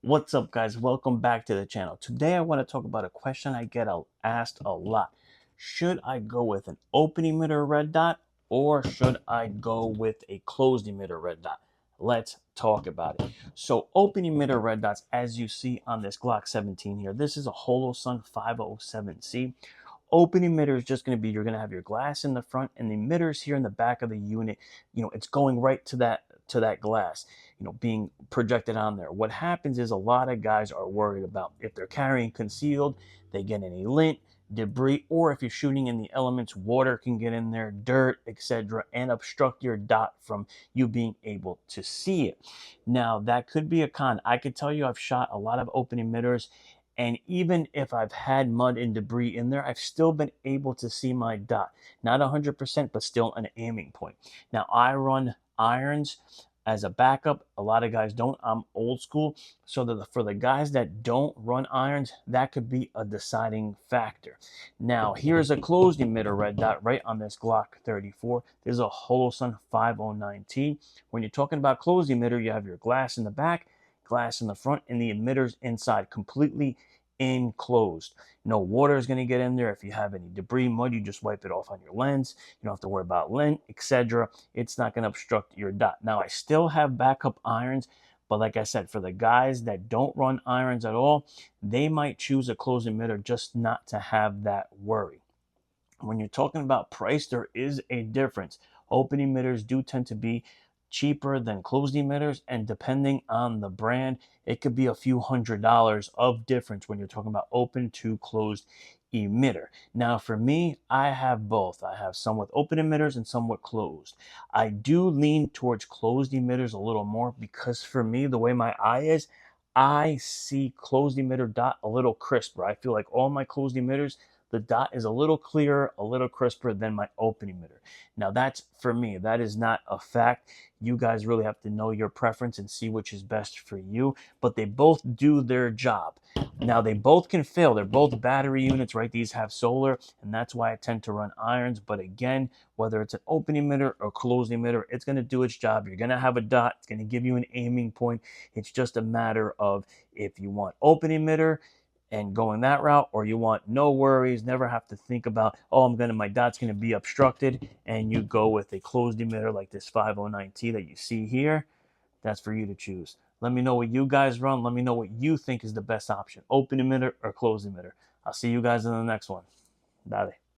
What's up, guys? Welcome back to the channel. Today I want to talk about a question I get asked a lot. Should I go with an open emitter red dot or should I go with a closed emitter red dot? Let's talk about it. So open emitter red dots, as you see on this Glock 17 here, this is a Holosun 507C. Open emitter is just going to be, you're going to have your glass in the front and the emitters here in the back of the unit. It's going right to that glass, being projected on there. What happens is a lot of guys are worried about if they're carrying concealed, they get any lint, debris, or if you're shooting in the elements, water can get in there, dirt, etc., and obstruct your dot from you being able to see it. Now, that could be a con. I could tell you I've shot a lot of open emitters, and even if I've had mud and debris in there, I've still been able to see my dot. Not 100%, but still an aiming point. Now, I run irons as a backup. A lot of guys don't. I'm old school. So for the guys that don't run irons, that could be a deciding factor. Now, here's a closed emitter red dot right on this Glock 34. There's a Holosun 509T. When you're talking about closed emitter, you have your glass in the back, glass in the front, and the emitters inside, completely enclosed. No water is going to get in there. If you have any debris, mud, you just wipe it off on your lens. You don't have to worry about lint, etc. It's not going to obstruct your dot. Now, I still have backup irons, but like I said, for the guys that don't run irons at all, they might choose a closed emitter just not to have that worry. When you're talking about price, there is a difference. Open emitters do tend to be cheaper than closed emitters, and depending on the brand, it could be a few $100s of difference when you're talking about open to closed emitter. Now, for me, I have both. I have some with open emitters and some with closed. I do lean towards closed emitters a little more because for me, the way my eye is, I see closed emitter dot a little crisper. I feel like all my closed emitters, the dot is a little clearer, a little crisper than my open emitter. Now, that's for me. That is not a fact. You guys really have to know your preference and see which is best for you, but they both do their job. Now, they both can fail. They're both battery units, right? These have solar, and that's why I tend to run irons. But again, whether it's an open emitter or closed emitter, it's going to do its job. You're going to have a dot. It's going to give you an aiming point. It's just a matter of if you want open emitter and going that route, or you want no worries, never have to think about, oh, my dot's gonna be obstructed, and you go with a closed emitter like this 509T that you see here. That's for you to choose. Let me know what you guys run. Let me know what you think is the best option, open emitter or closed emitter. I'll see you guys in the next one. Dale.